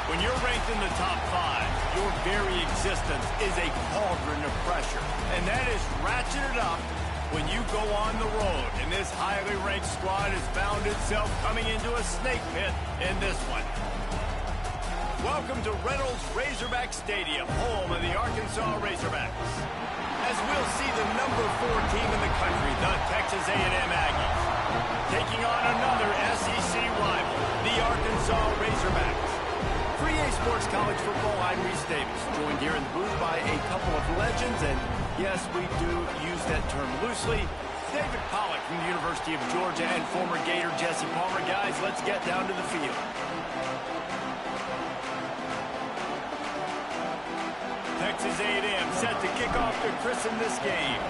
When you're ranked in the top 5, your very existence is a cauldron of pressure. And that is ratcheted up when you go on the road. And this highly ranked squad has found itself coming into a snake pit in this one. Welcome to Reynolds Razorback Stadium, home of the Arkansas Razorbacks. As we'll see the number 4 team in the country, the Texas A&M Aggies, taking on another SEC rival, the Arkansas Razorbacks. 3A Sports College Football, I'm Reese Davis, joined here in the booth by a couple of legends, and yes, we do use that term loosely. David Pollack from the University of Georgia and former Gator Jesse Palmer. Guys, let's get down to the field. Texas A&M set to kick off to christen this game.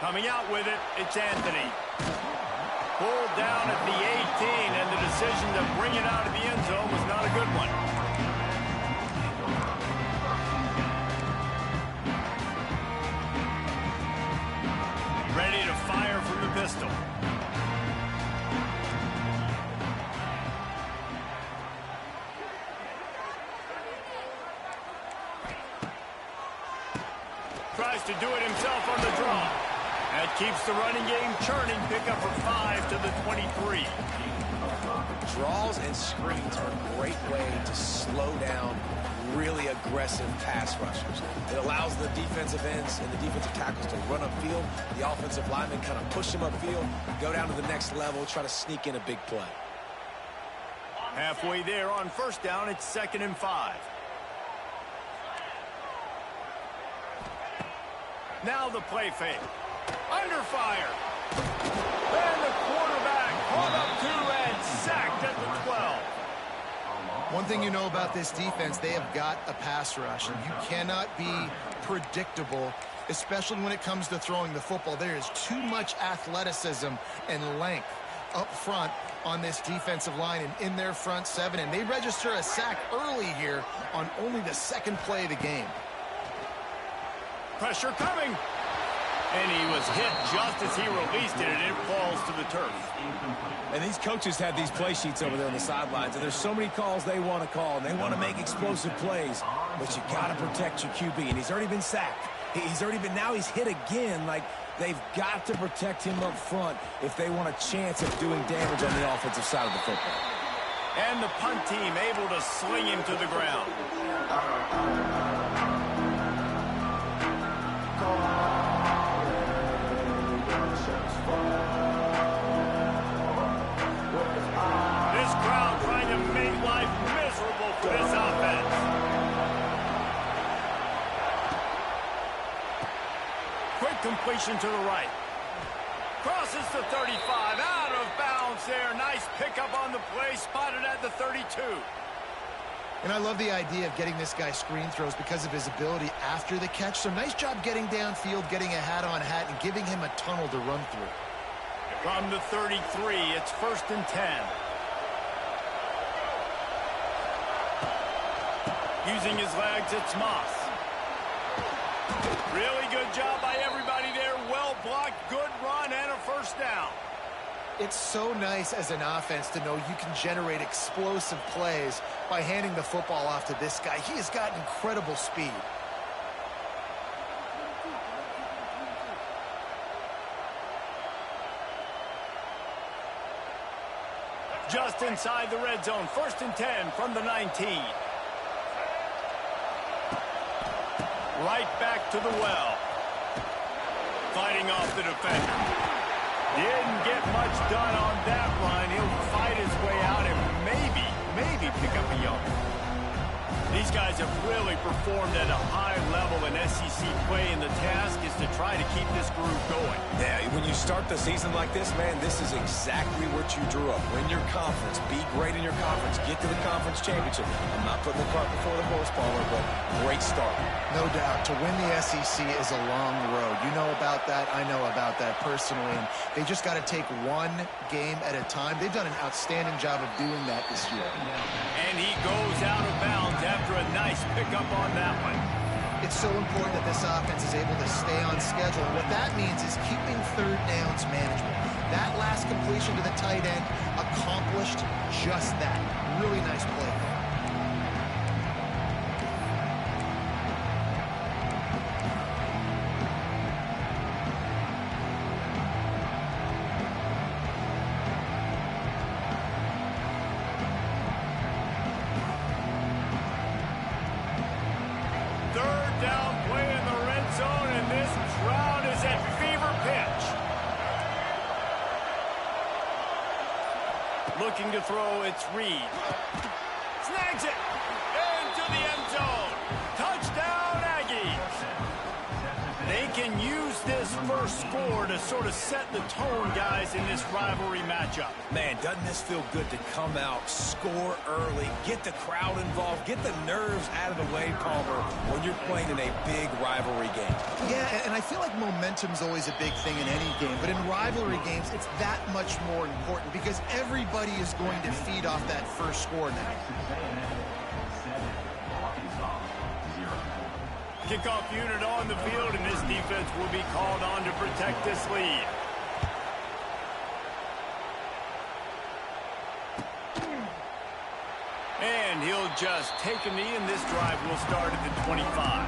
Coming out with it, it's Anthony. Pulled down at the 18, and the decision to bring it out of the end zone was not a good one. Ready to fire from the pistol. Tries to do it himself on the draw. That keeps the running game churning. Pickup for 5 to the 23. Draws and screens are a great way to slow down really aggressive pass rushers. It allows the defensive ends and the defensive tackles to run upfield. The offensive linemen kind of push them upfield, go down to the next level, try to sneak in a big play. Halfway there on first down, it's 2nd and 5. Now the play fake. Under fire. And the quarterback caught up to and sacked at the 12. One thing you know about this defense, they have got a pass rush, and you cannot be predictable, especially when it comes to throwing the football. There is too much athleticism and length up front on this defensive line and in their front 7, and they register a sack early here on only the 2nd play of the game. Pressure coming. And he was hit just as he released it, and it falls to the turf. And these coaches have these play sheets over there on the sidelines, and there's so many calls they want to call, and they want to make explosive plays. But you got to protect your QB, and he's already been sacked. Now he's hit again. Like, they've got to protect him up front if they want a chance of doing damage on the offensive side of the football. And the punt team able to sling him to the ground. This crowd trying to make life miserable for this offense. Quick completion to the right. Crosses the 35, out of bounds there. Nice pickup on the play, spotted at the 32. And I love the idea of getting this guy screen throws because of his ability after the catch. So nice job getting downfield, getting a hat-on-hat, and giving him a tunnel to run through. From the 33, it's 1st and 10. Using his legs, it's Moss. Really good job by everybody there. Well blocked, good run, and a 1st down. It's so nice as an offense to know you can generate explosive plays by handing the football off to this guy. He has got incredible speed. Just inside the red zone, 1st and 10 from the 19. Right back to the well. Fighting off the defender. Didn't get much done on that run. He'll fight his way out and maybe pick up a yard. These guys have really performed at a high level in SEC play, and the task is to try to keep this groove going. Yeah, when you start the season like this, man, this is exactly what you drew up. Win your conference, be great in your conference, get to the conference championship. I'm not putting the cart before the horse, Palmer, but great start. No doubt. To win the SEC is a long road. You know about that. I know about that personally. And they just got to take one game at a time. They've done an outstanding job of doing that this year. And he goes out of bounds after a nice pickup on that one. It's so important that this offense is able to stay on schedule. And what that means is keeping third downs manageable. That last completion to the tight end accomplished just that. Really nice play there. Looking to throw, it's Reed. Snags it into the end zone. Touchdown, Aggies. They can use this first score to sort of set the tone, guys, in this rivalry matchup. Man, doesn't this feel good to come out, score early, get the crowd involved, get the nerves out of the way, Palmer, when you're playing in a big rivalry game. Yeah, and I feel like momentum's always a big thing in any game, but in rivalry games, it's that much more important because everybody is going to feed off that first score now. Kickoff unit on the field, and this defense will be called on to protect this lead. And he'll just take a knee, and this drive will start at the 25.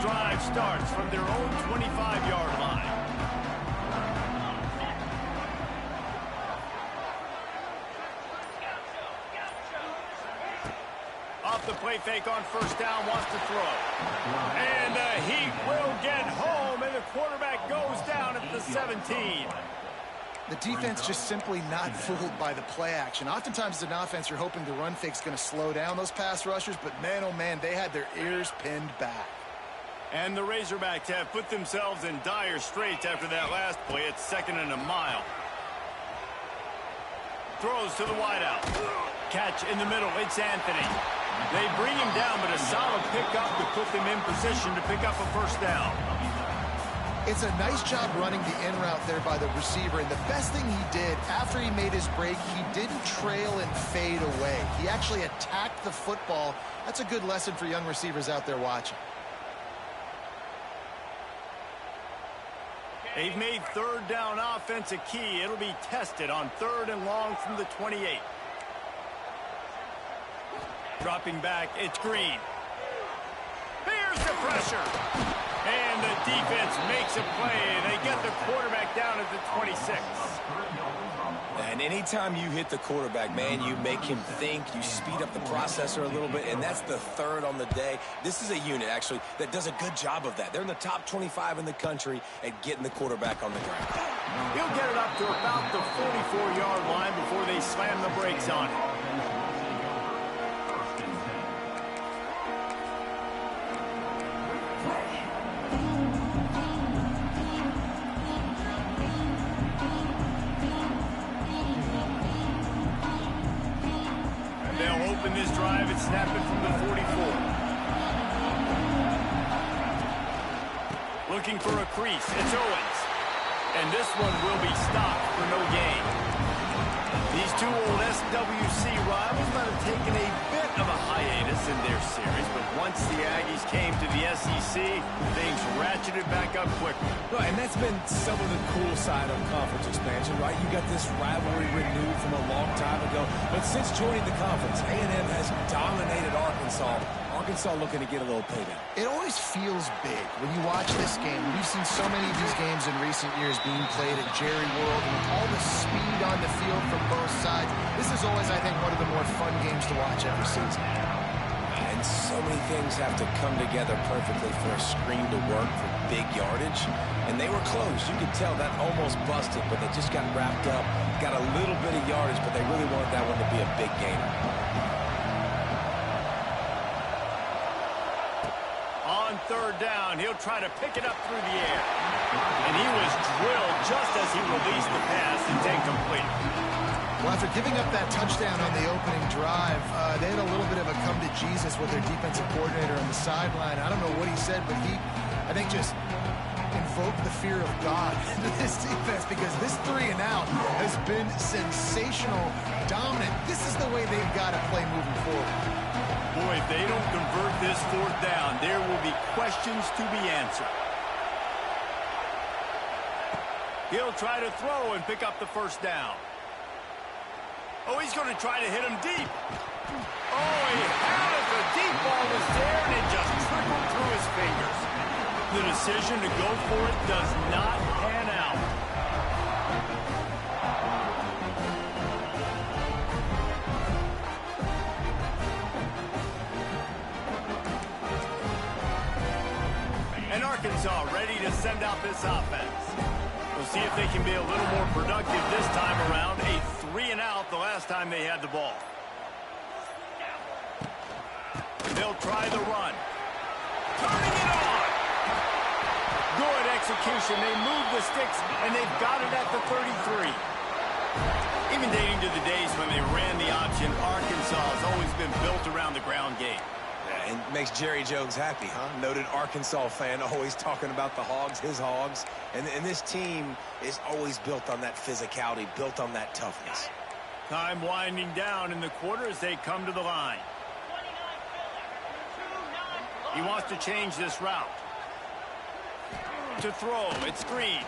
Drive starts from their own 25-yard line. Off the play fake on first down, wants to throw. And the Heat will get home, and the quarterback goes down at the 17. The defense just simply not fooled by the play action. Oftentimes as an offense, you're hoping the run fake's going to slow down those pass rushers, but man, oh man, they had their ears pinned back. And the Razorbacks have put themselves in dire straits after that last play. It's 2nd and a mile. Throws to the wideout. Catch in the middle. It's Anthony. They bring him down, but a solid pickup to put them in position to pick up a first down. It's a nice job running the in route there by the receiver. And the best thing he did after he made his break, he didn't trail and fade away. He actually attacked the football. That's a good lesson for young receivers out there watching. They've made third down offense a key. It'll be tested on 3rd and long from the 28. Dropping back, it's Green. Here's the pressure. And the defense makes a play. They get the quarterback down at the 26. And anytime you hit the quarterback, man, you make him think, you speed up the processor a little bit, and that's the 3rd on the day. This is a unit, actually, that does a good job of that. They're in the top 25 in the country at getting the quarterback on the ground. He'll get it up to about the 44-yard line before they slam the brakes on it. Open this drive and snap it from the 44. Looking for a crease. It's Owens. And this one will be stopped for no gain. These two old SWC rivals might have taken a bit of a hiatus in their series, but once the Aggies came to the SEC, things ratcheted back up quickly. Right, and that's been some of the cool side of conference expansion, right? You got this rivalry renewed from a long time ago, but since joining the conference, A&M has dominated Arkansas. Arkansas looking to get a little payback. It always feels big when you watch this game. We've seen so many of these games in recent years being played at Jerry World, and with all the speed on the field from both sides, this is always, I think, one of the more fun games to watch every season. And so many things have to come together perfectly for a screen to work for big yardage. And they were close. You could tell that almost busted, but they just got wrapped up, got a little bit of yardage, but they really wanted that one to be a big gainer. On 3rd down, he'll try to pick it up through the air. And he was drilled just as he released the pass. It's incomplete. Well, after giving up that touchdown on the opening drive, they had a little bit of a come to Jesus with their defensive coordinator on the sideline. I don't know what he said, but he, I think, just invoked the fear of God into this defense, because this 3 and out has been sensational, dominant. This is the way they've got to play moving forward. Boy, if they don't convert this 4th down, there will be questions to be answered. He'll try to throw and pick up the 1st down. Oh, he's going to try to hit him deep. Oh, he had it. The deep ball was there, and it just trickled through his fingers. The decision to go for it does not pan out. And Arkansas ready to send out this offense. We'll see if they can be a little more productive this time around. A 3 and out the last time they had the ball. They'll try the run. Turning it on. Good execution. They move the sticks, and they've got it at the 33. Even dating to the days when they ran the option, Arkansas has always been built around the ground game. And makes Jerry Jones happy, huh? Noted Arkansas fan, always talking about the Hogs, his Hogs. And this team is always built on that physicality, built on that toughness. Time winding down in the quarter as they come to the line. He wants to change this route. To throw, it's Green.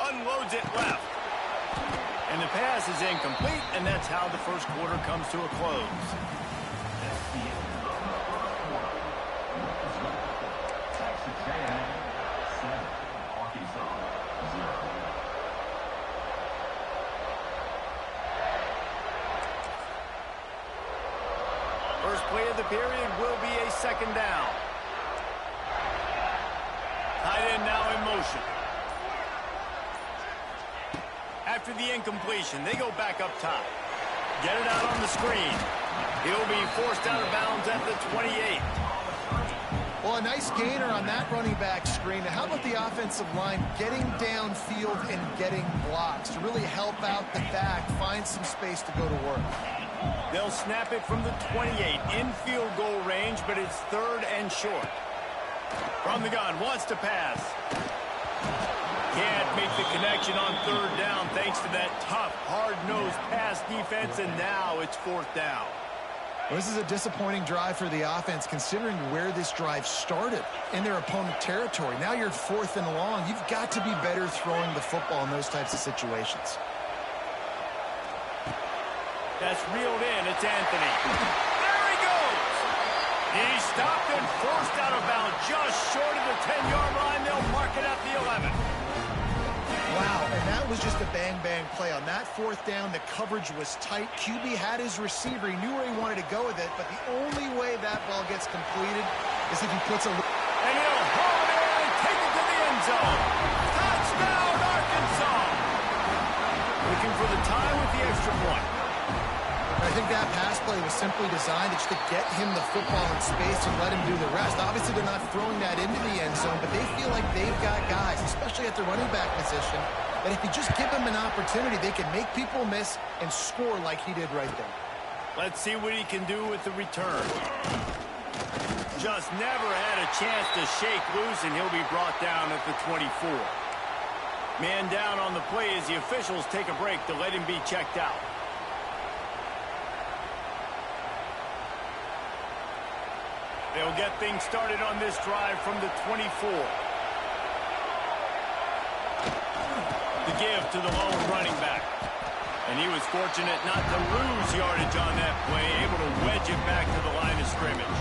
Unloads it left. And the pass is incomplete, and that's how the 1st quarter comes to a close. First play of the period will be a 2nd down. Tight end now in motion. After the incompletion, they go back up top. Get it out on the screen. He'll be forced out of bounds at the 28. Well, a nice gainer on that running back screen. Now, how about the offensive line getting downfield and getting blocks to really help out the back, find some space to go to work? They'll snap it from the 28 in field goal range, but it's 3rd and short. From the gun, wants to pass. Can't make the connection on 3rd down thanks to that tough, hard-nosed pass defense, and now it's 4th down. Well, this is a disappointing drive for the offense, considering where this drive started in their opponent territory. Now you're 4th and long. You've got to be better throwing the football in those types of situations. That's reeled in. It's Anthony. There he goes. He's stopped and forced out of bounds just short of the 10-yard line. They'll mark it at the 11. Wow, and that was just a bang-bang play. On that 4th down, the coverage was tight. QB had his receiver. He knew where he wanted to go with it, but the only way that ball gets completed is if he puts a... And he'll haul it in and take it to the end zone. Touchdown, Arkansas. Looking for the tie with the extra point. I think that pass play was simply designed just to get him the football in space and let him do the rest. Obviously, they're not throwing that into the end zone, but they feel like they've got guys, especially at the running back position, that if you just give them an opportunity, they can make people miss and score like he did right there. Let's see what he can do with the return. Just never had a chance to shake loose, and he'll be brought down at the 24. Man down on the play as the officials take a break to let him be checked out. They'll get things started on this drive from the 24. The give to the lone running back. And he was fortunate not to lose yardage on that play, able to wedge it back to the line of scrimmage.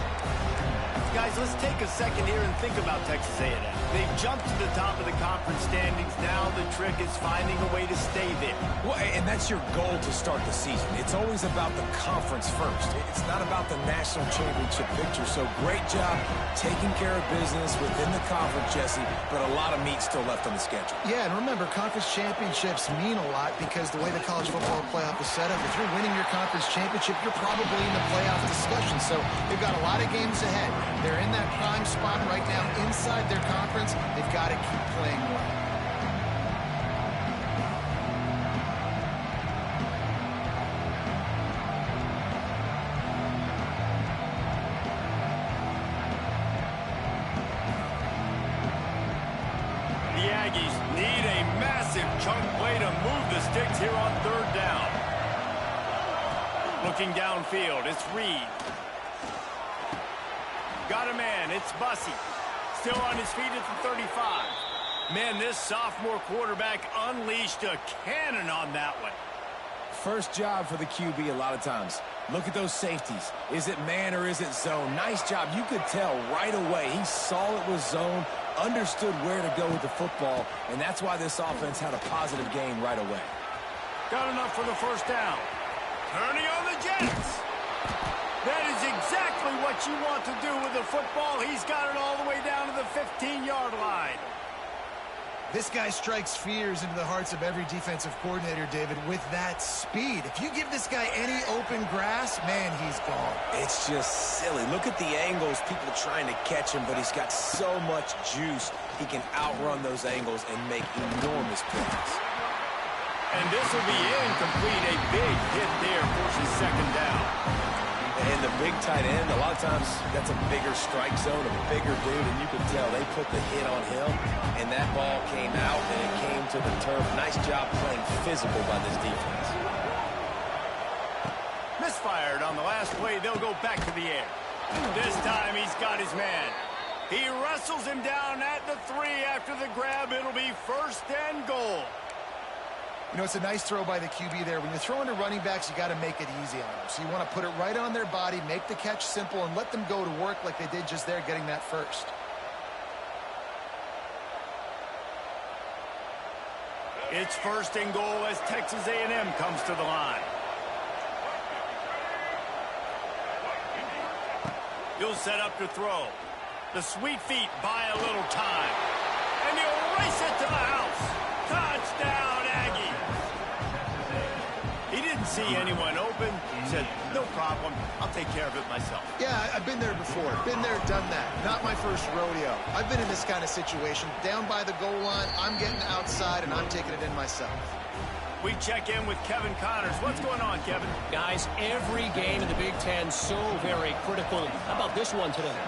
Guys, let's take a second here and think about Texas A&M. They've jumped to the top of the conference standings. Now the trick is finding a way to stay there. Well, and that's your goal to start the season. It's always about the conference first. It's not about the national championship picture. So great job taking care of business within the conference, Jesse, but a lot of meat still left on the schedule. Yeah, and remember, conference championships mean a lot because the way the college football playoff is set up, if you're winning your conference championship, you're probably in the playoff discussion. So they've got a lot of games ahead. They're in that prime spot right now inside their conference. They've got to keep playing well. Way to move the sticks here on third down. Looking downfield, it's Reed. Got a man, it's Bussey. Still on his feet at the 35. Man, this sophomore quarterback unleashed a cannon on that one. First job for the QB a lot of times. Look at those safeties. Is it man or is it zone? Nice job. You could tell right away. He saw it was zone, understood where to go with the football, and that's why this offense had a positive game right away. Got enough for the first down. Turning on the Jets. That is exactly what you want to do with the football. He's got it all the way down to the 15-yard line. This guy strikes fears into the hearts of every defensive coordinator, David, with that speed. If you give this guy any open grass, man, he's gone. It's just silly. Look at the angles, people trying to catch him, but he's got so much juice. He can outrun those angles and make enormous plays. And this will be incomplete. A big hit there forces second down. And the big tight end, a lot of times that's a bigger strike zone, a bigger dude, and you can tell they put the hit on him, and that ball came out, and it came to the turf. Nice job playing physical by this defense. Misfired on the last play. They'll go back to the air. This time he's got his man. He wrestles him down at the 3 after the grab. It'll be first and goal. You know, it's a nice throw by the QB there. When you're throwing to running backs, you got to make it easy on them. So you want to put it right on their body, make the catch simple, and let them go to work like they did just there, getting that first. It's first and goal as Texas A&M comes to the line. He'll set up to throw. The sweet feet buy a little time. And he'll race it to the house. Touchdown, Aggie. He didn't see anyone open. He said, no problem. I'll take care of it myself. Yeah, I've been there before. Been there, done that. Not my first rodeo. I've been in this kind of situation. Down by the goal line, I'm getting outside, and I'm taking it in myself. We check in with Kevin Connors. What's going on, Kevin? Guys, every game in the Big Ten so very critical. How about this one today?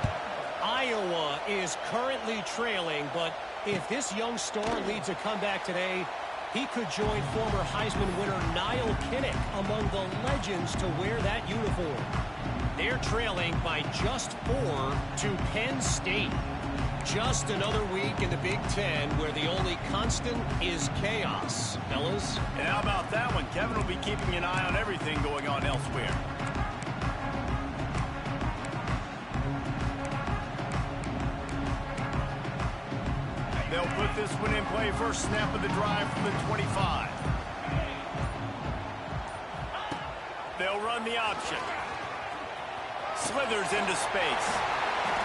Iowa is currently trailing, but if this young star leads a comeback today, he could join former Heisman winner Niall Kinnick among the legends to wear that uniform. They're trailing by just 4 to Penn State. Just another week in the Big Ten where the only constant is chaos. Fellas? And how about that one? Kevin will be keeping an eye on everything going on elsewhere. They'll put this one in play. First snap of the drive from the 25. They'll run the option. Slithers into space.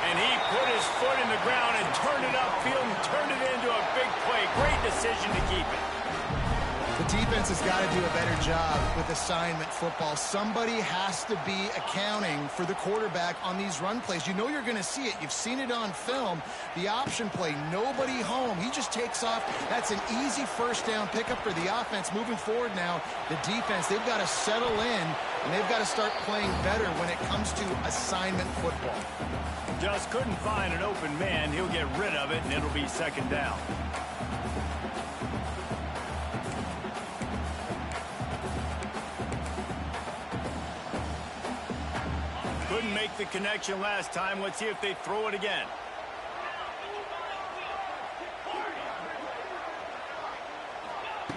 And he put his foot in the ground and turned it upfield and turned it into a big play. Great decision to keep it. The defense has got to do a better job with assignment football. Somebody has to be accounting for the quarterback on these run plays. You know you're going to see it. You've seen it on film. The option play, nobody home. He just takes off. That's an easy first down pickup for the offense. Moving forward now, the defense, they've got to settle in, and they've got to start playing better when it comes to assignment football. Just couldn't find an open man. He'll get rid of it, and it'll be second down. Couldn't make the connection last time. Let's see if they throw it again.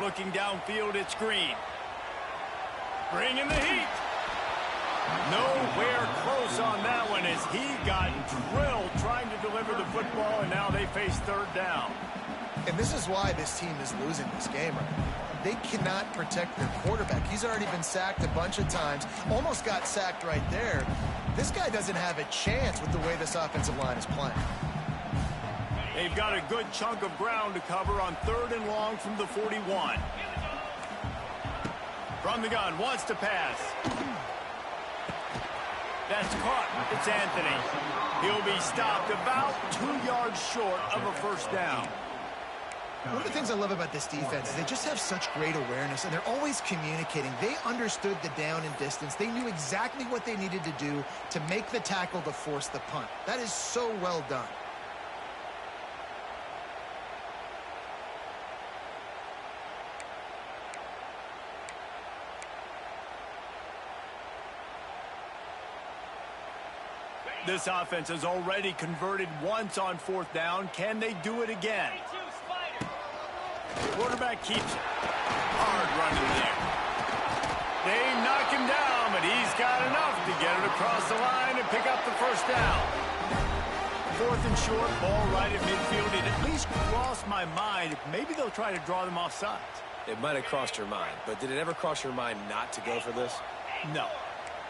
Looking downfield, it's Green. Bringing the heat. Nowhere close on that one as he got drilled trying to deliver the football, and now they face third down. And this is why this team is losing this game right now. They cannot protect their quarterback. He's already been sacked a bunch of times. Almost got sacked right there. This guy doesn't have a chance with the way this offensive line is playing. They've got a good chunk of ground to cover on third and long from the 41. From the gun, wants to pass. That's caught. It's Anthony. He'll be stopped about 2 yards short of a first down. One of the things I love about this defense is they just have such great awareness, and they're always communicating. They understood the down and distance. They knew exactly what they needed to do to make the tackle to force the punt. That is so well done. This offense has already converted once on 4th down. Can they do it again? Quarterback keeps it. Hard running there. They knock him down, but he's got enough to get it across the line and pick up the 1st down. 4th and short, ball right at midfield. It at least crossed my mind if maybe they'll try to draw them off sides. It might have crossed your mind, but did it ever cross your mind not to go for this? No.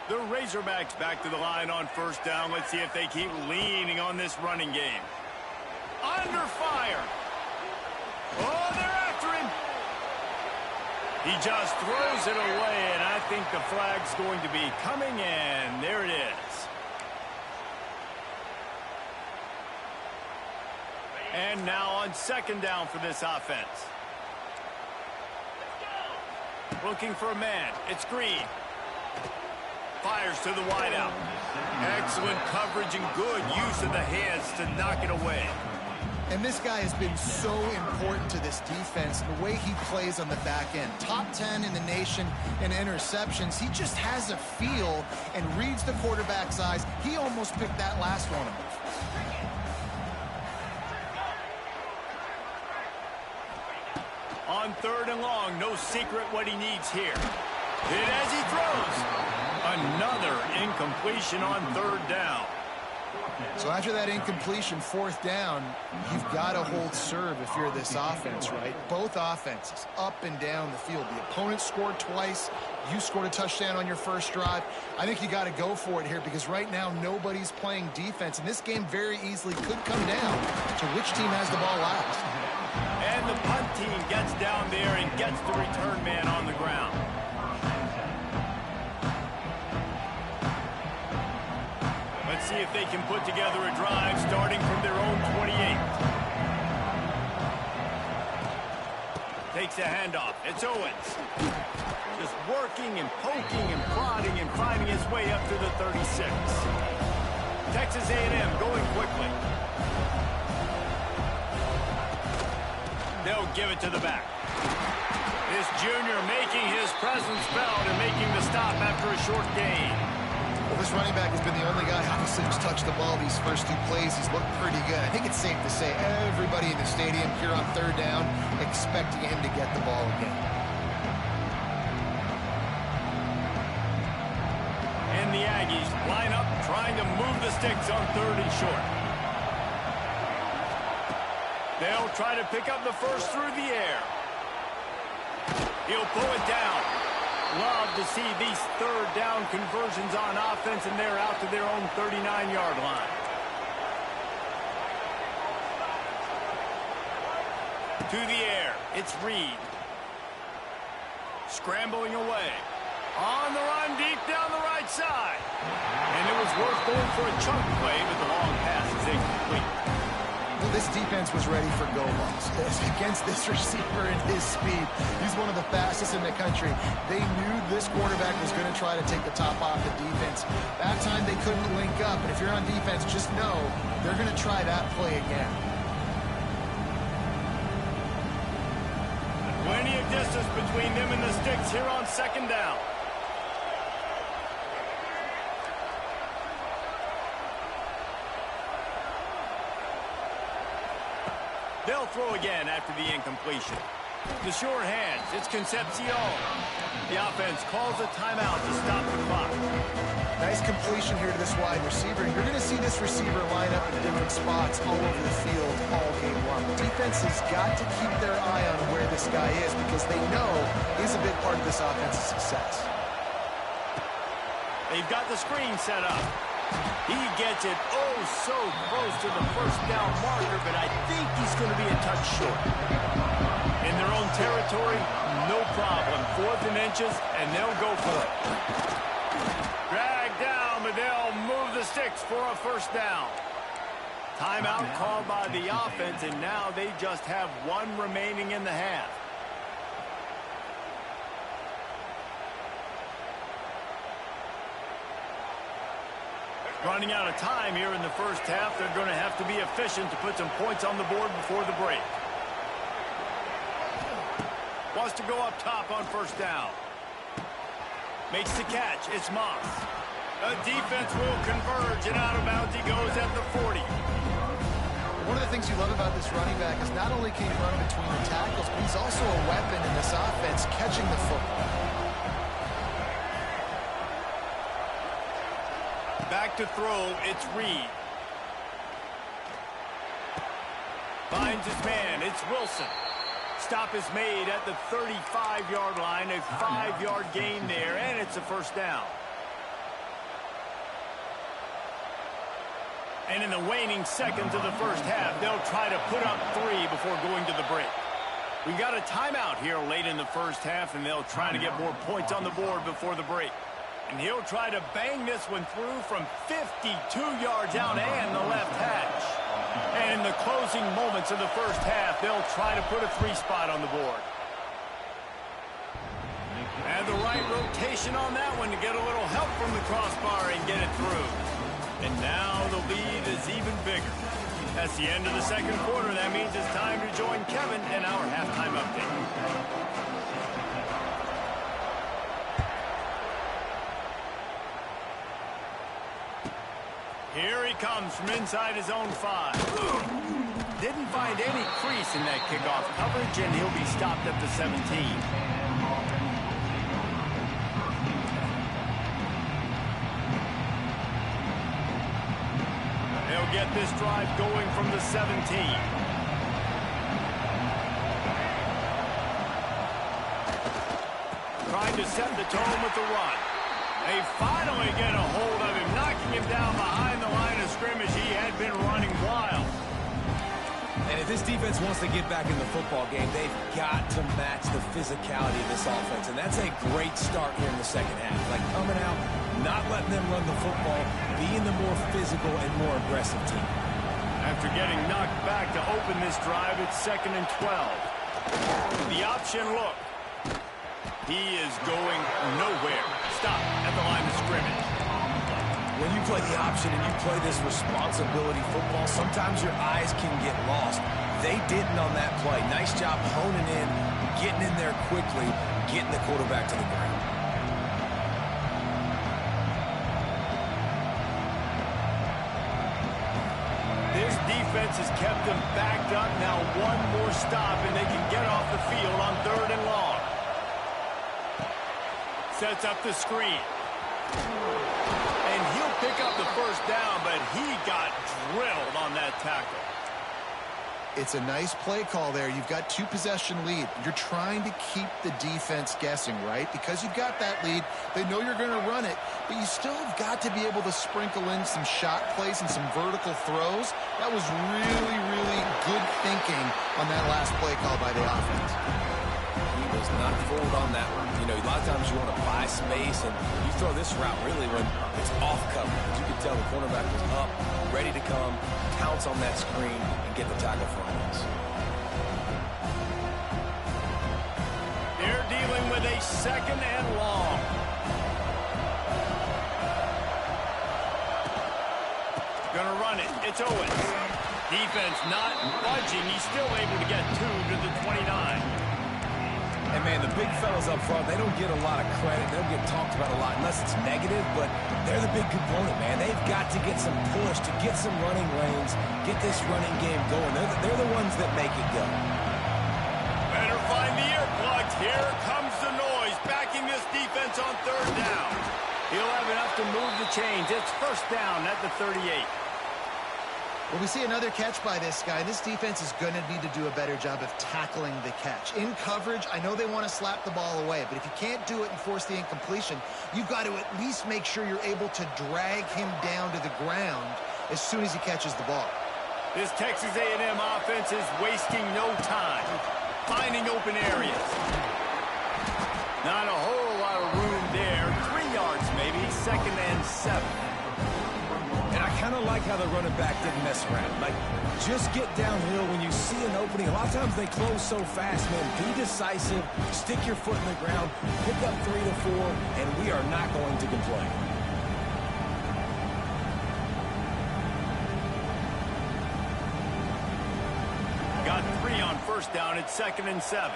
The Razorbacks back to the line on 1st down. Let's see if they keep leaning on this running game. Under fire. Oh, they're after him. He just throws it away, and I think the flag's going to be coming in. There it is. And now on 2nd down for this offense. Looking for a man. It's Green. Fires to the wideout. Excellent coverage and good use of the hands to knock it away. And this guy has been so important to this defense, the way he plays on the back end. Top 10 in the nation in interceptions. He just has a feel and reads the quarterback's eyes. He almost picked that last one. On 3rd and long, no secret what he needs here. Hit as he throws. Another incompletion on 3rd down. So after that incompletion, 4th down, you've got to hold serve if you're this offense, right? Both offenses up and down the field. The opponent scored twice. You scored a touchdown on your 1st drive. I think you got to go for it here because right now nobody's playing defense. And this game very easily could come down to which team has the ball last. And the punt team gets down there and gets the return man on the ground. Let's see if they can put together a drive starting from their own 28. Takes a handoff. It's Owens. Just working and poking and prodding and finding his way up to the 36. Texas A&M going quickly. They'll give it to the back. This junior making his presence felt and making the stop after a short gain. Well, this running back has been the only guy obviously who's touched the ball these first 2 plays. He's looked pretty good. I think it's safe to say everybody in the stadium here on 3rd down expecting him to get the ball again. And the Aggies line up trying to move the sticks on 3rd and short. They'll try to pick up the 1st through the air. He'll pull it down. Love to see these 3rd down conversions on offense, and they're out to their own 39-yard line. To the air, it's Reed. Scrambling away. On the run, deep down the right side. And it was worth going for a chunk play, but the long pass is incomplete. Well, this defense was ready for go-balls. Against this receiver and his speed, he's one of the fastest in the country. They knew this quarterback was going to try to take the top off the defense. That time they couldn't link up, but if you're on defense, just know they're going to try that play again. Plenty of distance between them and the sticks here on 2nd down. They'll throw again after the incompletion. The short hands, it's Concepcion. The offense calls a timeout to stop the clock. Nice completion here to this wide receiver. You're going to see this receiver line up in different spots all over the field all game long. Defense has got to keep their eye on where this guy is because they know he's a big part of this offense's success. They've got the screen set up. He gets it oh so close to the 1st down marker, but I think he's going to be a touch short. In their own territory, no problem. 4th and inches, and they'll go for it. Drag down, but they'll move the sticks for a 1st down. Timeout called by the offense, and now they just have 1 remaining in the half. Running out of time here in the 1st half. They're going to have to be efficient to put some points on the board before the break. Wants to go up top on 1st down. Makes the catch. It's Moss. The defense will converge, and out of bounds he goes at the 40. One of the things you love about this running back is not only can he run between the tackles, but he's also a weapon in this offense, catching the football. Back to throw, it's Reed. Finds his man, it's Wilson. Stop is made at the 35-yard line, a 5-yard gain there, and it's a first down. And in the waning seconds of the first half, they'll try to put up 3 before going to the break. We got a timeout here late in the first half, and they'll try to get more points on the board before the break. And he'll try to bang this one through from 52 yards out and the left hash. And in the closing moments of the first half, they'll try to put a 3 spot on the board. And the right rotation on that one to get a little help from the crossbar and get it through. And now the lead is even bigger. That's the end of the second quarter. That means it's time to join Kevin in our halftime update. Here he comes from inside his own 5. Didn't find any crease in that kickoff coverage, and he'll be stopped at the 17. Get this drive going from the 17. Trying to set the tone with the run. They finally get a hold of him, knocking him down behind the line of scrimmage. He had been running wild. And if this defense wants to get back in the football game, they've got to match the physicality of this offense. And that's a great start here in the second half. Like coming out, not letting them run the football, being the more physical and more aggressive team. After getting knocked back to open this drive, it's 2nd and 12. The option look. He is going nowhere. Stop at the line of scrimmage. When you play the option and you play this responsibility football, sometimes your eyes can get lost. They didn't on that play. Nice job honing in, getting in there quickly, getting the quarterback to the ground. This defense has kept them backed up. Now one more stop and they can get off the field on 3rd and long. Sets up the screen. And he'll pick up the first down, but he got drilled on that tackle. It's a nice play call there. You've got 2-possession lead. You're trying to keep the defense guessing, right? Because you've got that lead. They know you're going to run it, but you still have got to be able to sprinkle in some shot plays and some vertical throws. That was really, really good thinking on that last play call by the offense. He was not fooled on that one. You know, a lot of times you want to buy space, and you throw this route really when it's off coverage. You can tell the cornerback was up, ready to come, pounce on that screen, and get the tackle for us. They're dealing with a 2nd and long. Gonna run it. It's Owens. Defense not budging. He's still able to get 2 to the 29. And, man, the big fellas up front, they don't get a lot of credit. They don't get talked about a lot unless it's negative, but they're the big component, man. They've got to get some push, to get some running lanes, get this running game going. They're the ones that make it go. Better find the earplugs. Here comes the noise, backing this defense on 3rd down. He'll have enough to move the chains. It's 1st down at the 38. Well, we see another catch by this guy. This defense is going to need to do a better job of tackling the catch. In coverage, I know they want to slap the ball away, but if you can't do it and force the incompletion, you've got to at least make sure you're able to drag him down to the ground as soon as he catches the ball. This Texas A&M offense is wasting no time, finding open areas. Not a whole lot of room there. 3 yards maybe, 2nd and 7. And I kind of like how the running back didn't mess around. Like, just get downhill when you see an opening. A lot of times they close so fast, man. Be decisive, stick your foot in the ground, pick up 3 to 4, and we are not going to complain. Got 3 on 1st down. It's 2nd and 7.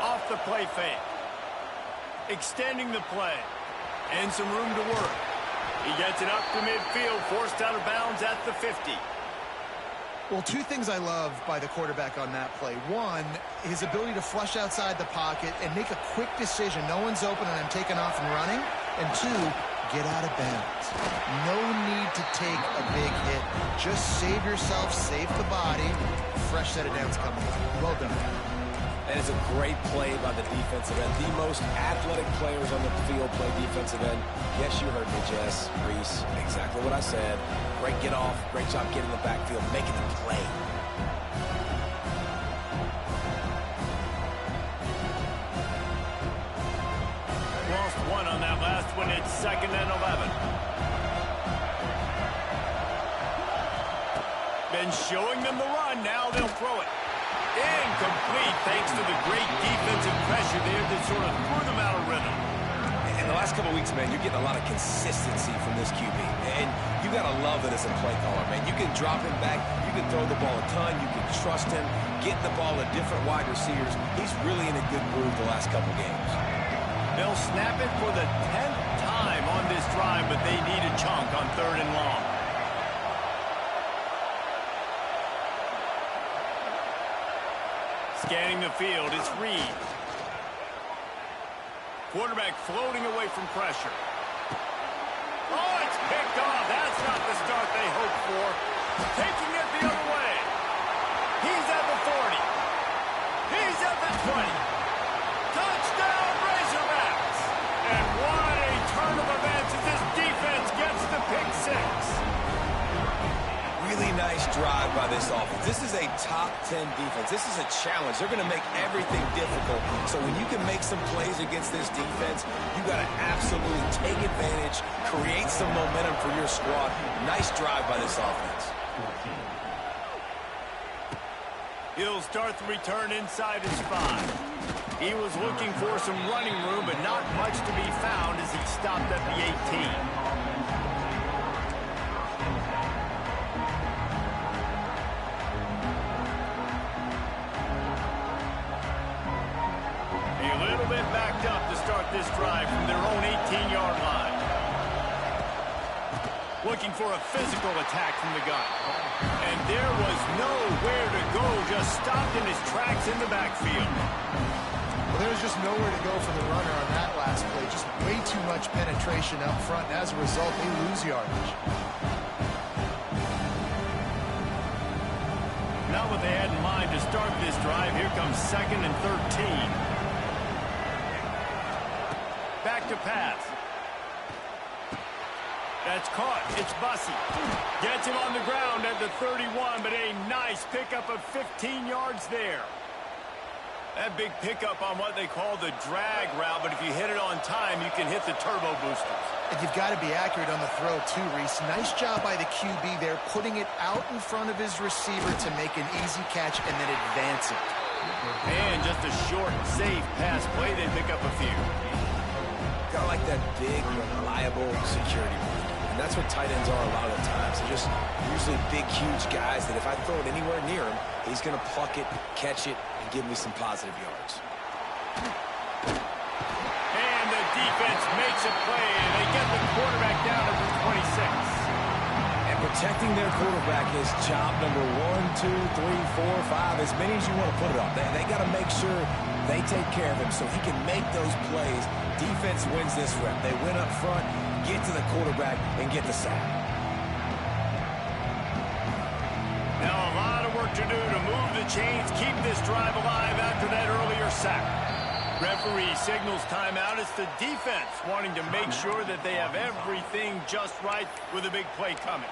Off the play fake. extending the play. And some room to work. He gets it up to midfield, forced out of bounds at the 50. Well, two things I love by the quarterback on that play. One, his ability to flush outside the pocket and make a quick decision. No one's open and I'm taking off and running. And two, get out of bounds. No need to take a big hit. Just save yourself, save the body. Fresh set of downs coming up. Well done. And it's a great play by the defensive end. The most athletic players on the field play defensive end. Yes, you heard me, Jess, Reese. Exactly what I said. Great get off. Great job getting the backfield, making the play. Lost one on that last one. It's 2nd and 11. Been showing them the run. Now they'll throw it. Incomplete, thanks to the great defensive pressure there that sort of threw them out of rhythm. In the last couple of weeks, man, you're getting a lot of consistency from this QB. And you got to love it as a play caller, man. You can drop him back. You can throw the ball a ton. You can trust him. Getting the ball to different wide receivers. He's really in a good groove the last couple games. They'll snap it for the 10th time on this drive, but they need a chunk on 3rd and long. Scanning the field, it's Reed. Quarterback floating away from pressure. Oh, it's picked off. That's not the start they hoped for. Taking it the other way. He's at the 40. He's at the 20. Touchdown, Razorbacks! And what a turn of events as this defense gets the pick 6. Really nice drive by this offense. This is a top 10 defense. This is a challenge. They're going to make everything difficult. So when you can make some plays against this defense, you got to absolutely take advantage, create some momentum for your squad. Nice drive by this offense. He'll start the return inside his 5. He was looking for some running room, but not much to be found as he stopped at the 18. Backed up to start this drive from their own 18-yard line. Looking for a physical attack from the gun. And there was nowhere to go, just stopped in his tracks in the backfield. Well, there was just nowhere to go for the runner on that last play. Just way too much penetration up front, and as a result, they lose yardage. Not what they had in mind to start this drive. Here comes 2nd and 13. Back to pass. That's caught. It's Bussey. Gets him on the ground at the 31, but a nice pickup of 15 yards there. That big pickup on what they call the drag route, but if you hit it on time, you can hit the turbo boosters. And you've got to be accurate on the throw, too, Reese. Nice job by the QB there, putting it out in front of his receiver to make an easy catch and then advance it. And just a short, safe pass play, they pick up a few. Got like that big, reliable security blanket. And that's what tight ends are a lot of the times. They're just usually big, huge guys that if I throw it anywhere near him, he's going to pluck it, catch it, and give me some positive yards. And the defense makes a play, and they get the quarterback down at the 26. And protecting their quarterback is job number 1, 2, 3, 4, 5, as many as you want to put it on. They got to make sure they take care of him so he can make those plays. Defense wins this rep. They win up front, get to the quarterback, and get the sack. Now a lot of work to do to move the chains, keep this drive alive after that earlier sack. Referee signals timeout. It's the defense wanting to make sure that they have everything just right with a big play coming.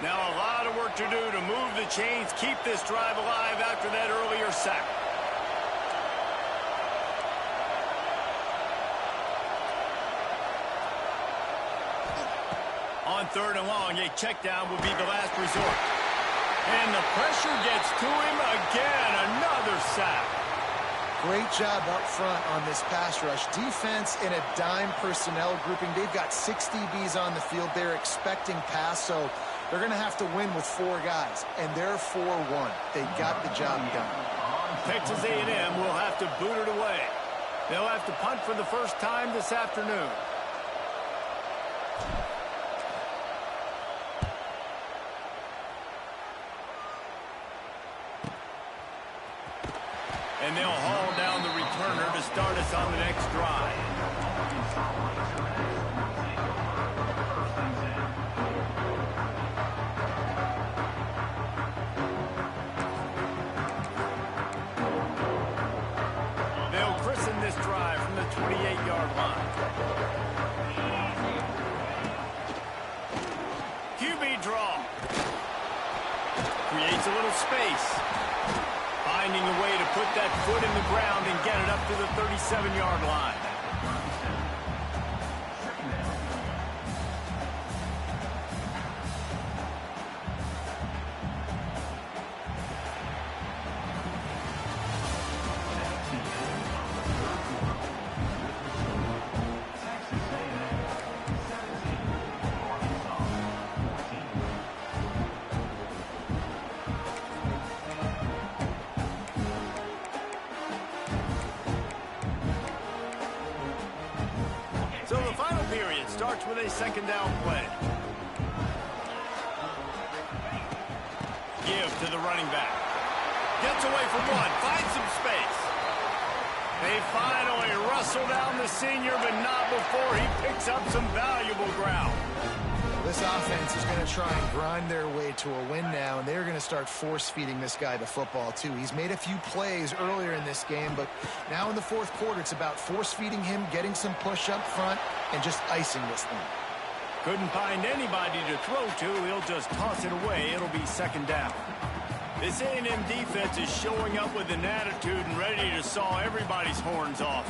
Now a lot of work to do to move the chains, keep this drive alive after that earlier sack. On 3rd and long, a check down would be the last resort. And the pressure gets to him again, another sack. Great job up front on this pass rush. Defense in a dime personnel grouping. They've got 6 DBs on the field. They're expecting pass, so They're going to have to win with 4 guys, and they're 4-1. They got the job done. Texas A&M will have to boot it away. They'll have to punt for the first time this afternoon. And they'll haul down the returner to start us on the next drive. They'll christen this drive from the 28-yard line. QB draw. Creates a little space. Finding a way to put that foot in the ground and get it up to the 37-yard line. So the final period starts with a second down play. Give to the running back. Gets away from one, finds some space. They finally wrestle down the senior, but not before he picks up some valuable ground. This offense is going to try and grind their way to a win now, and they're going to start force-feeding this guy the football, too. He's made a few plays earlier in this game, but now in the fourth quarter, it's about force-feeding him, getting some push up front, and just icing this thing. Couldn't find anybody to throw to. He'll just toss it away. It'll be second down. This A&M defense is showing up with an attitude and ready to saw everybody's horns off.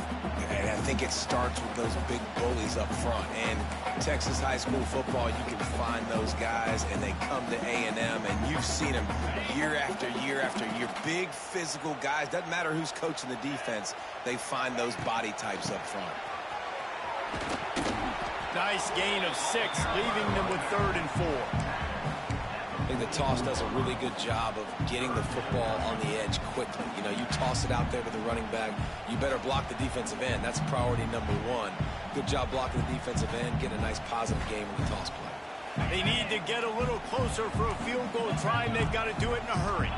And I think it starts with those big bullies up front. And Texas high school football, you can find those guys, and they come to A&M, and you've seen them year after year after year. Big physical guys. Doesn't matter who's coaching the defense. They find those body types up front. Nice gain of 6, leaving them with 3rd and 4. I think the toss does a really good job of getting the football on the edge quickly. You know, you toss it out there to the running back, you better block the defensive end. That's priority number 1. Good job blocking the defensive end, getting a nice positive game in the toss play. They need to get a little closer for a field goal try, and they've got to do it in a hurry.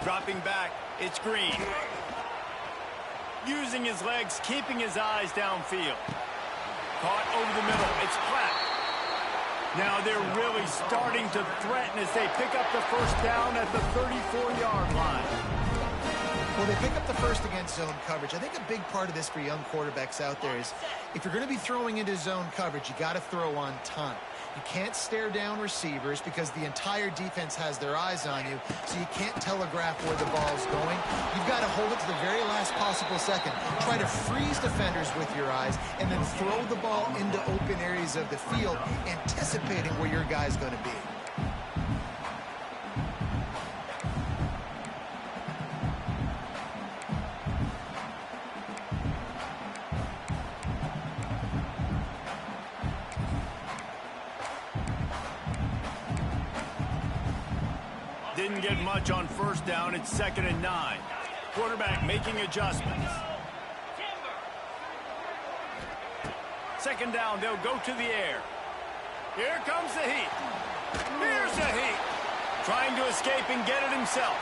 Dropping back, it's Green. Using his legs, keeping his eyes downfield. Caught over the middle. It's Platt. Now they're really starting to threaten as they pick up the first down at the 34-yard line. Well, they pick up the first against zone coverage. I think a big part of this for young quarterbacks out there is if you're going to be throwing into zone coverage, you got to throw on time. You can't stare down receivers because the entire defense has their eyes on you, so you can't telegraph where the ball's going. You've got to hold it to the very last possible second. Try to freeze defenders with your eyes and then throw the ball into open areas of the field, anticipating where your guy's going to be. Didn't get much on first down. It's 2nd and 9. Quarterback making adjustments. 2nd down, they'll go to the air. Here comes the heat. Here's the heat. Trying to escape and get it himself.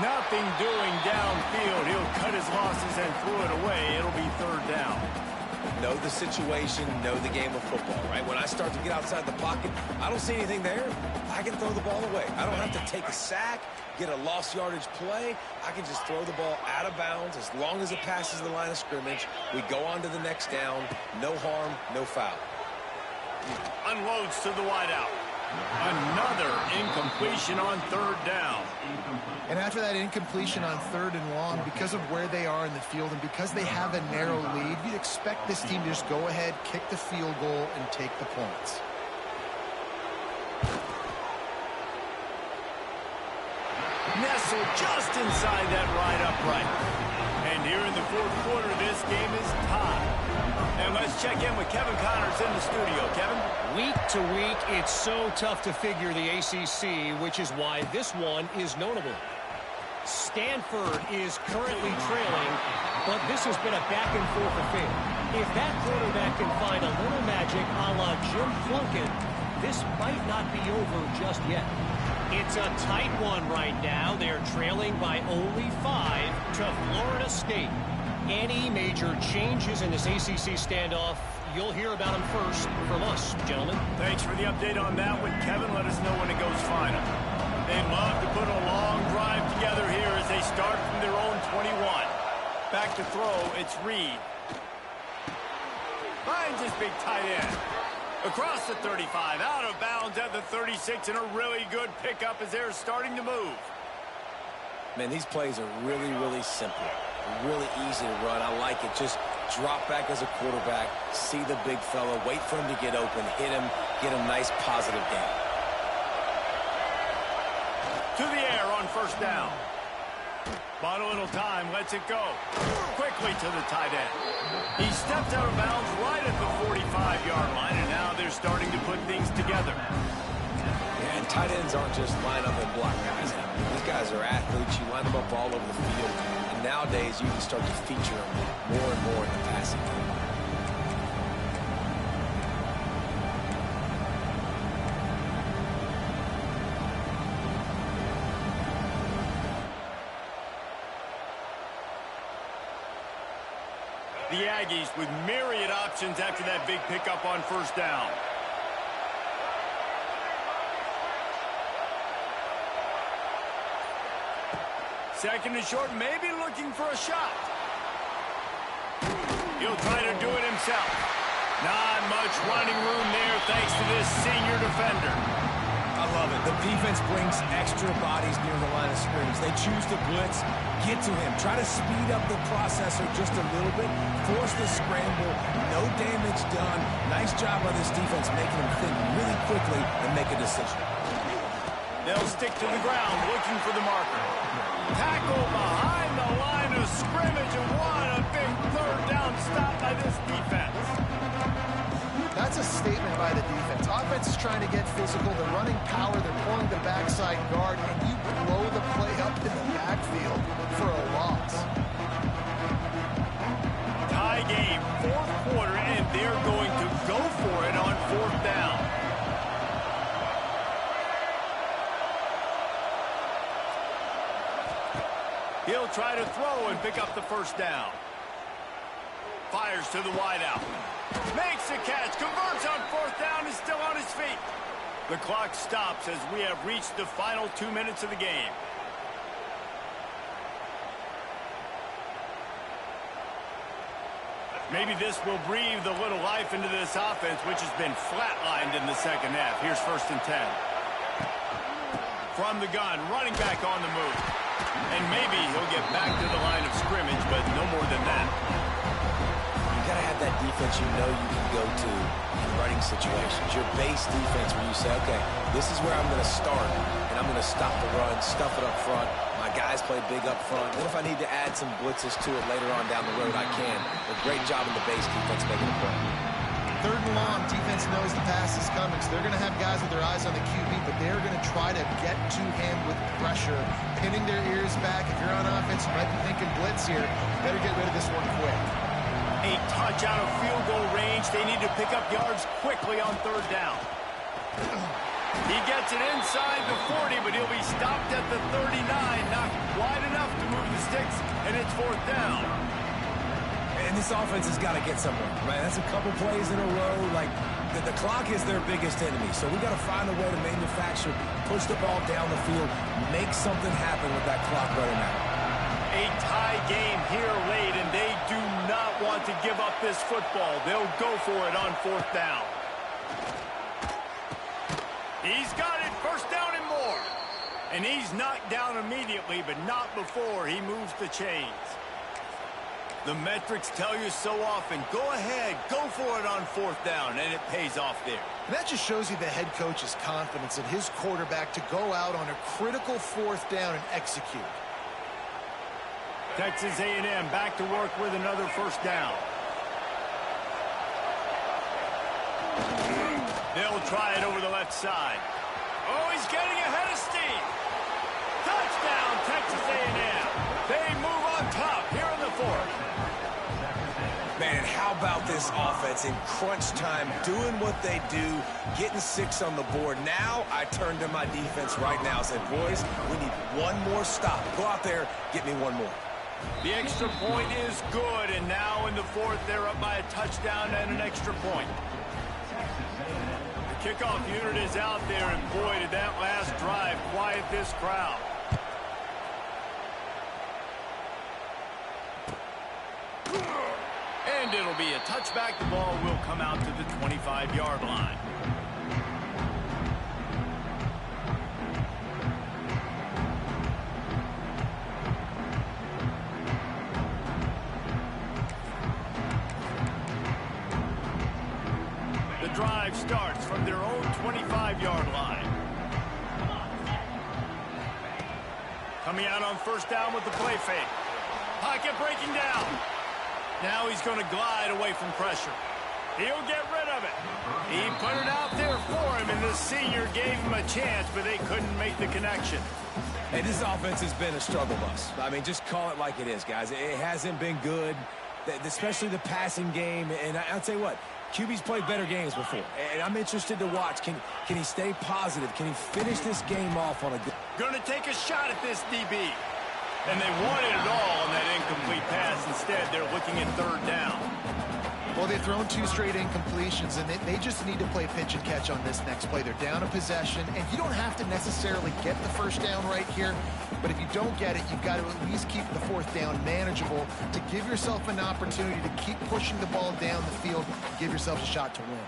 Nothing doing downfield. He'll cut his losses and throw it away. It'll be 3rd down. Know the situation, know the game of football, right? When I start to get outside the pocket, I don't see anything there. I can throw the ball away. I don't have to take a sack, get a lost yardage play. I can just throw the ball out of bounds as long as it passes the line of scrimmage. We go on to the next down. No harm, no foul. Unloads to the wideout. Another incompletion on 3rd down. And after that incompletion on 3rd and long, because of where they are in the field and because they have a narrow lead, you'd expect this team to just go ahead, kick the field goal, and take the points. Nestled just inside that right upright. And here in the 4th quarter, this game is tied. And let's Let's check in with Kevin Connors in the studio. Kevin? Week to week, it's so tough to figure the ACC, which is why this one is notable. Stanford is currently trailing, but this has been a back-and-forth affair. If that quarterback can find a little magic a la Jim Plunkett, this might not be over just yet. It's a tight one right now. They're trailing by only 5 to Florida State. Any major changes in this ACC standoff, you'll hear about them first from us, gentlemen. Thanks for the update on that one, Kevin. Let us know when it goes final. They love to put a long drive together here as they start from their own 21. Back to throw, it's Reed. Finds his big tight end. Across the 35, out of bounds at the 36, and a really good pickup as they're starting to move. Man, these plays are really, really simple. Really easy to run. I like it. Just drop back as a quarterback, see the big fella, wait for him to get open, hit him, get a nice positive gain. To the air on first down. Bought a little time, lets it go. Quickly to the tight end. He steps out of bounds right at the 45-yard line, and now they're starting to put things together. Yeah, and tight ends aren't just line up and block guys. These guys are athletes. You line them up all over the field. And nowadays, you can start to feature them more and more in the passing game. The Aggies with myriad options after that big pickup on first down. Second and short, maybe looking for a shot. He'll try to do it himself. Not much running room there thanks to this senior defender. I love it. The defense brings extra bodies near the line of scrimmage. They choose to blitz, get to him, try to speed up the processor just a little bit, force the scramble, no damage done. Nice job by this defense making him think really quickly and make a decision. They'll stick to the ground looking for the marker. Tackle behind the line of scrimmage, and what a big third down stop by this defense. That's a statement by the defense. Offense is trying to get physical. They're running power. They're pulling the backside guard, and you blow the play up in the backfield for a loss. Tie game, fourth quarter, and they're going to go for it on fourth down. He'll try to throw and pick up the first down. Fires to the wideout. Makes the catch, converts on fourth down, is still on his feet. The clock stops as we have reached the final 2 minutes of the game. Maybe this will breathe a little life into this offense, which has been flatlined in the second half. Here's first and 10. From the gun, running back on the move. And maybe he'll get back to the line of scrimmage, but no more than that. You got to have that defense you know you can go to in running situations. Your base defense where you say, okay, this is where I'm going to start, and I'm going to stop the run, stuff it up front. My guys play big up front. Then if I need to add some blitzes to it later on down the road, I can. But great job in the base defense making a play. Third and long, defense knows the pass is coming, so they're going to have guys with their eyes on the QB, but they're going to try to get to him with pressure, pinning their ears back. If you're on offense, you might be thinking blitz here. Better get rid of this one quick. A touch out of field goal range. They need to pick up yards quickly on third down. He gets it inside the 40, but he'll be stopped at the 39. Not wide enough to move the sticks, and it's fourth down. And this offense has got to get somewhere, right? That's a couple plays in a row. Like, the clock is their biggest enemy. So we got to find a way to manufacture, push the ball down the field, make something happen with that clock running out. A tie game here late, and they do not want to give up this football. They'll go for it on fourth down. He's got it, first down and more. And he's knocked down immediately, but not before he moves the chains. The metrics tell you so often, go ahead, go for it on fourth down, and it pays off there. And that just shows you the head coach's confidence in his quarterback to go out on a critical fourth down and execute. Texas A&M back to work with another first down. They'll try it over the left side. Oh, he's getting ahead of steam. Touchdown, Texas A&M. They move on top here in the fourth. Man, how about this offense in crunch time, doing what they do, getting 6 on the board. Now I turn to my defense right now and say, boys, we need one more stop. Go out there, get me one more. The extra point is good, and now in the fourth, they're up by a touchdown and an extra point. The kickoff unit is out there, and boy, did that last drive quiet this crowd. And it'll be a touchback. The ball will come out to the 25-yard line. The drive starts from their own 25-yard line. Coming out on first down with the play fake. Pocket breaking down. Now he's going to glide away from pressure. He'll get rid of it. He put it out there for him, and the senior gave him a chance, but they couldn't make the connection. Hey, this offense has been a struggle bus. I mean, just call it like it is, guys. It hasn't been good, especially the passing game. And I'll tell you what, QB's played better games before. And I'm interested to watch. Can he stay positive? Can he finish this game off on a good... Going to take a shot at this DB. And they wanted it all on that incomplete pass. Instead, they're looking at third down. Well, they've thrown 2 straight incompletions, and they just need to play pitch and catch on this next play. They're down a possession, and you don't have to necessarily get the first down right here, but if you don't get it, you've got to at least keep the fourth down manageable to give yourself an opportunity to keep pushing the ball down the field, give yourself a shot to win.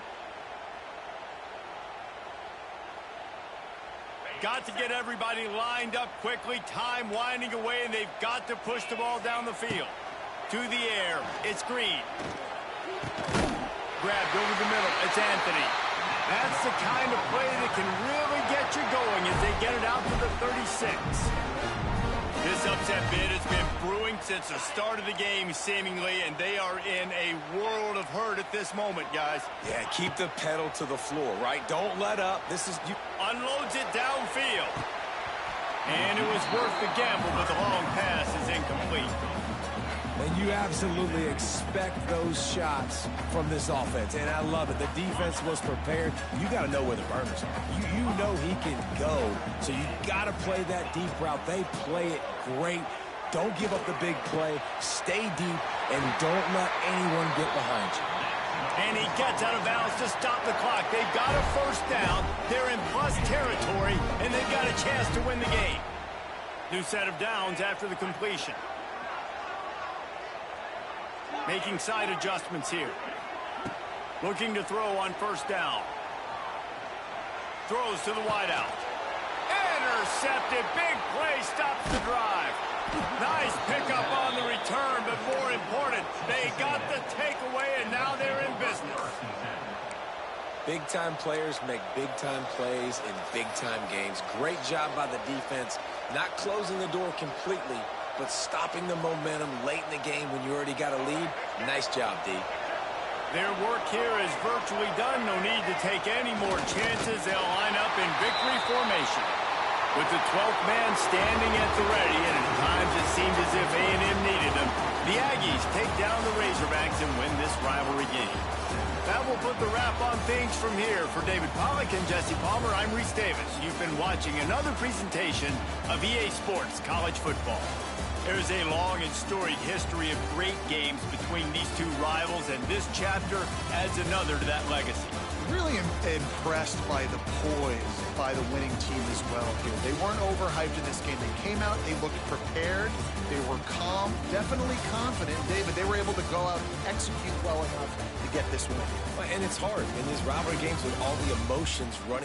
Got to get everybody lined up quickly, time winding away, and they've got to push the ball down the field. To the air, it's Green. Grabbed over the middle, it's Anthony. That's the kind of play that can really get you going as they get it out to the 36. This upset bid has been brewing since the start of the game, seemingly, and they are in a world of hurt at this moment, guys. Yeah, keep the pedal to the floor, right? Don't let up. This is... Unloads it downfield. And it was worth the gamble, but the long pass is incomplete. And you absolutely expect those shots from this offense, and I love it. The defense was prepared. You got to know where the burners are. You know he can go, so you got to play that deep route. They play it great. Don't give up the big play. Stay deep, and don't let anyone get behind you. And he gets out of bounds to stop the clock. They've got a first down. They're in plus territory, and they've got a chance to win the game. New set of downs after the completion. Making side adjustments here. Looking to throw on first down. Throws to the wideout. Intercepted. Big play stops the drive. Nice pickup on the return, but more important, they got the takeaway, and now they're in business. Big-time players make big-time plays in big-time games. Great job by the defense, not closing the door completely, but stopping the momentum late in the game when you already got a lead. Nice job, D. Their work here is virtually done. No need to take any more chances. They'll line up in victory formation. With the 12th man standing at the ready, and at times it seemed as if A&M needed them, the Aggies take down the Razorbacks and win this rivalry game. That will put the wrap on things from here. For David Pollack and Jesse Palmer, I'm Reese Davis. You've been watching another presentation of EA Sports College Football. There's a long and storied history of great games between these two rivals, and this chapter adds another to that legacy. Really impressed by the poise by the winning team as well here. They weren't overhyped in this game. They came out, they looked prepared, they were calm, definitely confident. David, they were able to go out and execute well enough to get this win. And it's hard in these rivalry games with all the emotions running